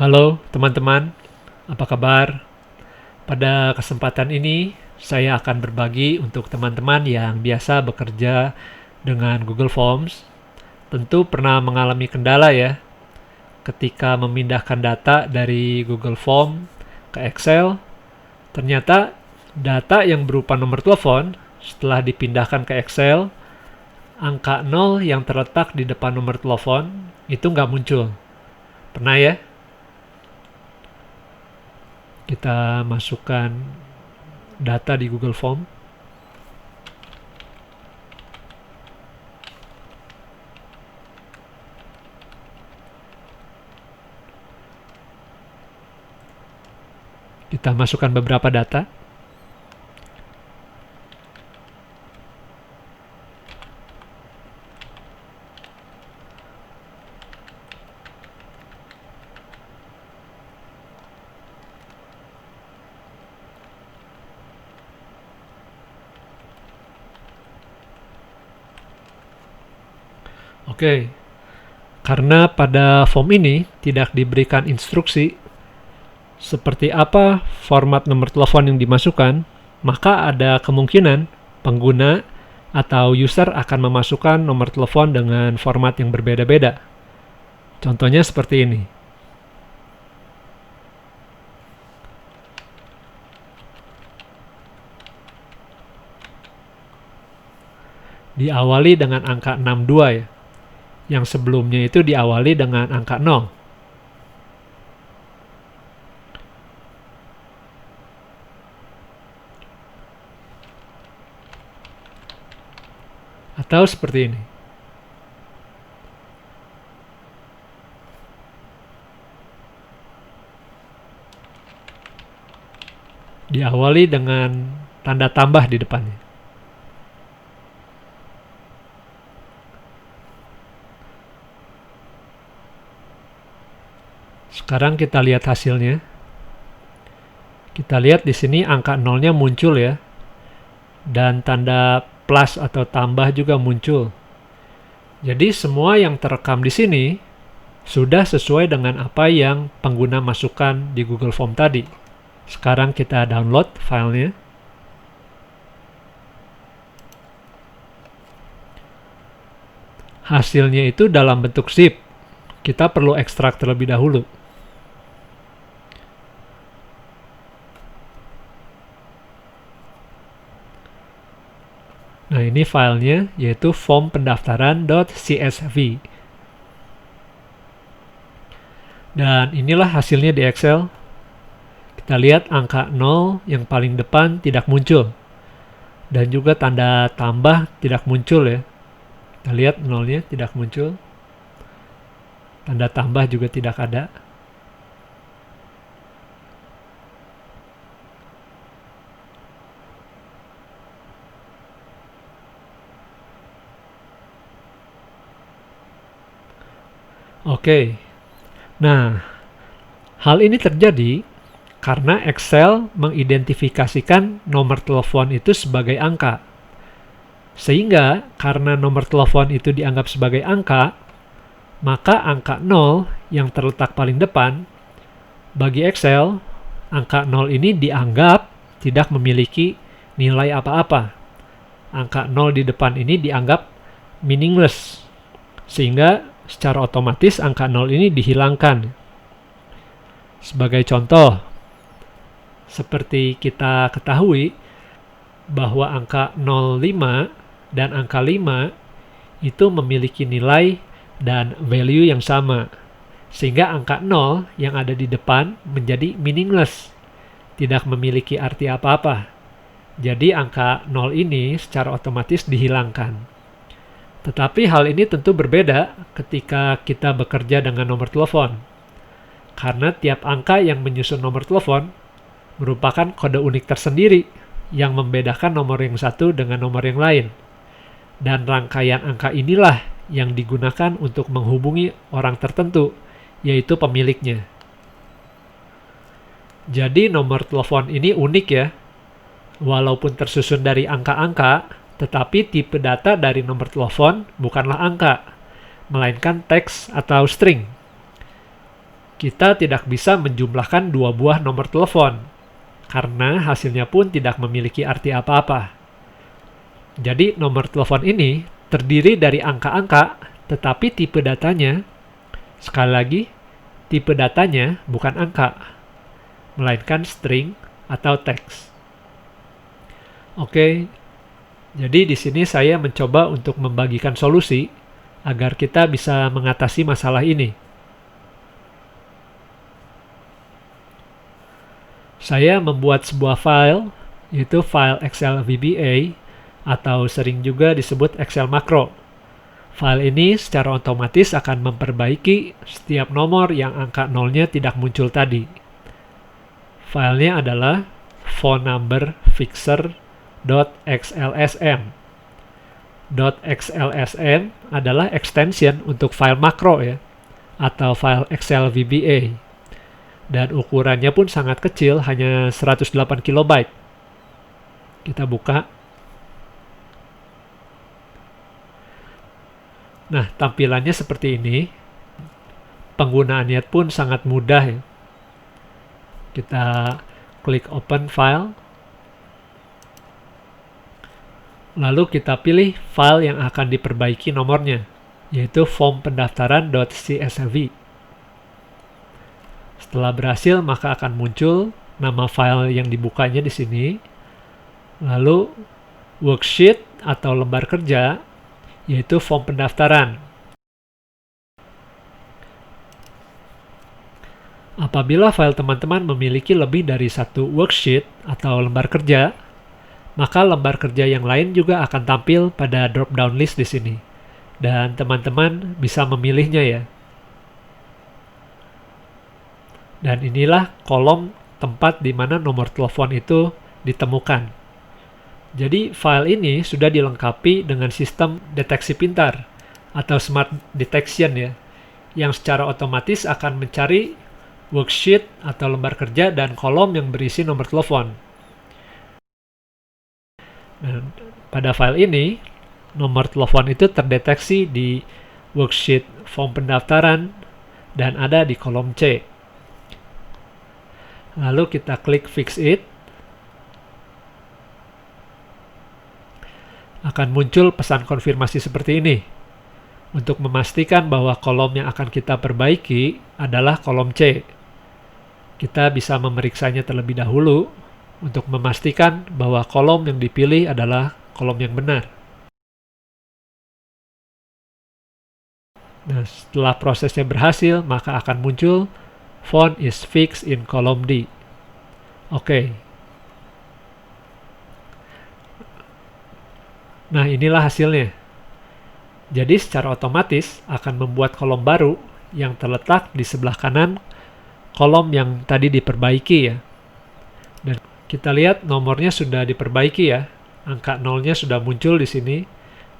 Halo teman-teman, apa kabar? Pada kesempatan ini, saya akan berbagi untuk teman-teman yang biasa bekerja dengan Google Forms. Tentu pernah mengalami kendala ya, ketika memindahkan data dari Google Form ke Excel, ternyata data yang berupa nomor telepon setelah dipindahkan ke Excel, angka 0 yang terletak di depan nomor telepon itu nggak muncul. Pernah ya? Kita masukkan data di Google Form. Kita masukkan beberapa data. Oke, karena pada form ini tidak diberikan instruksi seperti apa format nomor telepon yang dimasukkan, maka ada kemungkinan pengguna atau user akan memasukkan nomor telepon dengan format yang berbeda-beda. Contohnya seperti ini. Diawali dengan angka 62 ya. Yang sebelumnya itu diawali dengan angka 0. Atau seperti ini. Diawali dengan tanda tambah di depannya. Sekarang kita lihat hasilnya. Kita lihat di sini angka 0-nya muncul ya. Dan tanda plus atau tambah juga muncul. Jadi semua yang terekam di sini sudah sesuai dengan apa yang pengguna masukkan di Google Form tadi. Sekarang kita download filenya. Hasilnya itu dalam bentuk zip. Kita perlu ekstrak terlebih dahulu. Nah, ini filenya yaitu form pendaftaran.csv. Dan inilah hasilnya di Excel. Kita lihat angka 0 yang paling depan tidak muncul. Dan juga tanda tambah tidak muncul ya. Kita lihat 0-nya tidak muncul. Tanda tambah juga tidak ada. Oke. Nah, hal ini terjadi karena Excel mengidentifikasikan nomor telepon itu sebagai angka. Sehingga karena nomor telepon itu dianggap sebagai angka, maka angka 0 yang terletak paling depan, bagi Excel, angka 0 ini dianggap tidak memiliki nilai apa-apa. Angka 0 di depan ini dianggap meaningless. Sehingga secara otomatis angka 0 ini dihilangkan. Sebagai contoh, seperti kita ketahui bahwa angka 05 dan angka 5 itu memiliki nilai dan value yang sama. Sehingga angka 0 yang ada di depan menjadi meaningless, tidak memiliki arti apa-apa. Jadi angka 0 ini secara otomatis dihilangkan. Tetapi hal ini tentu berbeda ketika kita bekerja dengan nomor telepon. Karena tiap angka yang menyusun nomor telepon merupakan kode unik tersendiri yang membedakan nomor yang satu dengan nomor yang lain. Dan rangkaian angka inilah yang digunakan untuk menghubungi orang tertentu, yaitu pemiliknya. Jadi nomor telepon ini unik ya. Walaupun tersusun dari angka-angka, tetapi tipe data dari nomor telepon bukanlah angka, melainkan teks atau string. kita tidak bisa menjumlahkan dua buah nomor telepon, karena hasilnya pun tidak memiliki arti apa-apa. Jadi nomor telepon ini terdiri dari angka-angka, tetapi tipe datanya, sekali lagi, tipe datanya bukan angka, melainkan string atau teks. Oke, jadi di sini saya mencoba untuk membagikan solusi agar kita bisa mengatasi masalah ini. Saya membuat sebuah file, yaitu file Excel VBA, atau sering juga disebut Excel Makro. File ini secara otomatis akan memperbaiki setiap nomor yang angka nolnya tidak muncul tadi. Filenya adalah phone number fixer.xlsm. .xlsm adalah extension untuk file makro ya, atau file Excel VBA. Dan ukurannya pun sangat kecil, hanya 108 KB. Kita buka. Nah, tampilannya seperti ini. Penggunaannya pun sangat mudah ya. Kita klik open file. Lalu kita pilih file yang akan diperbaiki nomornya, yaitu form pendaftaran.csv. Setelah berhasil, maka akan muncul nama file yang dibukanya di sini. Lalu worksheet atau lembar kerja, yaitu form pendaftaran. Apabila file teman-teman memiliki lebih dari satu worksheet atau lembar kerja, maka lembar kerja yang lain juga akan tampil pada drop-down list di sini. Dan teman-teman bisa memilihnya ya. Dan inilah kolom tempat di mana nomor telepon itu ditemukan. Jadi file ini sudah dilengkapi dengan sistem deteksi pintar atau smart detection ya, yang secara otomatis akan mencari worksheet atau lembar kerja dan kolom yang berisi nomor telepon. Dan pada file ini, nomor telepon itu terdeteksi di worksheet form pendaftaran dan ada di kolom C. Lalu kita klik fix it. Akan muncul pesan konfirmasi seperti ini. Untuk memastikan bahwa kolom yang akan kita perbaiki adalah kolom C. Kita bisa memeriksanya terlebih dahulu untuk memastikan bahwa kolom yang dipilih adalah kolom yang benar. Nah, setelah prosesnya berhasil, maka akan muncul phone is fixed in column D. Oke. Nah, inilah hasilnya. Jadi secara otomatis akan membuat kolom baru yang terletak di sebelah kanan kolom yang tadi diperbaiki ya. Dan kita lihat nomornya sudah diperbaiki ya. Angka nolnya sudah muncul di sini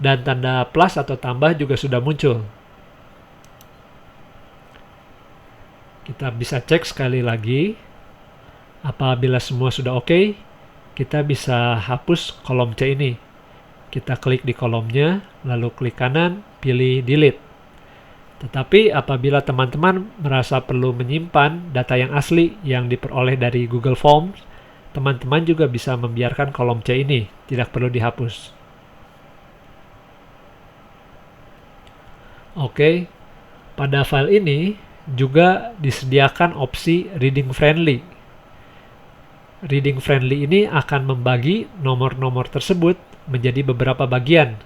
dan tanda plus atau tambah juga sudah muncul. Kita bisa cek sekali lagi. Apabila semua sudah oke, kita bisa hapus kolom C ini. Kita klik di kolomnya, lalu klik kanan, pilih delete. Tetapi apabila teman-teman merasa perlu menyimpan data yang asli yang diperoleh dari Google Forms, teman-teman juga bisa membiarkan kolom C ini, tidak perlu dihapus. Oke, pada file ini juga disediakan opsi reading friendly. Reading friendly ini akan membagi nomor-nomor tersebut menjadi beberapa bagian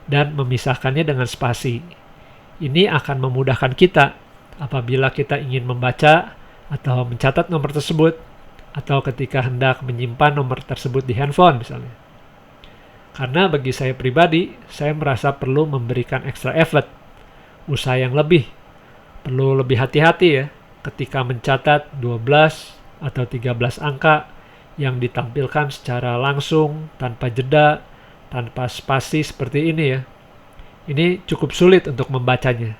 dan memisahkannya dengan spasi. Ini akan memudahkan kita apabila kita ingin membaca atau mencatat nomor tersebut atau ketika hendak menyimpan nomor tersebut di handphone misalnya. Karena bagi saya pribadi, saya merasa perlu memberikan extra effort, usaha yang lebih. Perlu lebih hati-hati ya ketika mencatat 12 atau 13 angka yang ditampilkan secara langsung, tanpa jeda, tanpa spasi seperti ini ya. Ini cukup sulit untuk membacanya.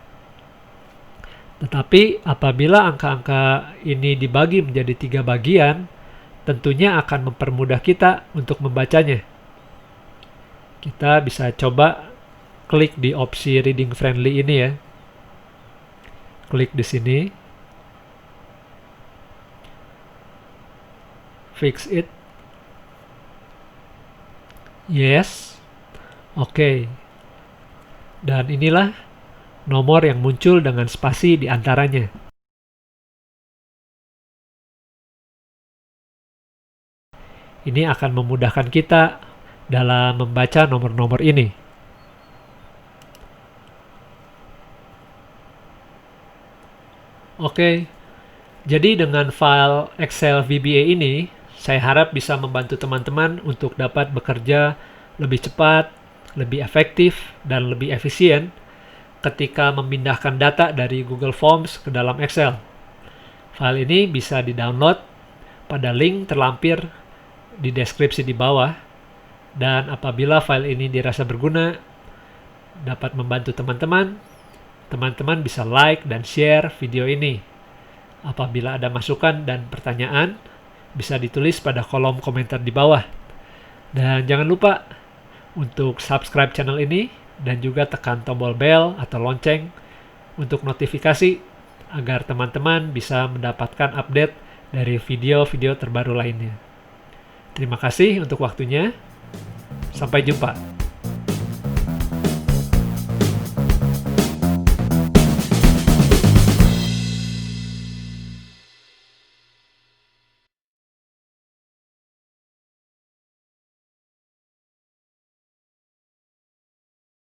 Tetapi apabila angka-angka ini dibagi menjadi 3 bagian, tentunya akan mempermudah kita untuk membacanya. Kita bisa coba klik di opsi reading friendly ini ya. Klik di sini. fix it. Yes. Oke. Dan inilah nomor yang muncul dengan spasi di antaranya. Ini akan memudahkan kita dalam membaca nomor-nomor ini. Oke, jadi dengan file Excel VBA ini, saya harap bisa membantu teman-teman untuk dapat bekerja lebih cepat, lebih efektif, dan lebih efisien ketika memindahkan data dari Google Forms ke dalam Excel. File ini bisa di-download pada link terlampir di deskripsi di bawah, dan apabila file ini dirasa berguna, dapat membantu teman-teman bisa like dan share video ini. Apabila ada masukan dan pertanyaan, bisa ditulis pada kolom komentar di bawah. Dan jangan lupa untuk subscribe channel ini dan juga tekan tombol bell atau lonceng untuk notifikasi agar teman-teman bisa mendapatkan update dari video-video terbaru lainnya. Terima kasih untuk waktunya. Sampai jumpa.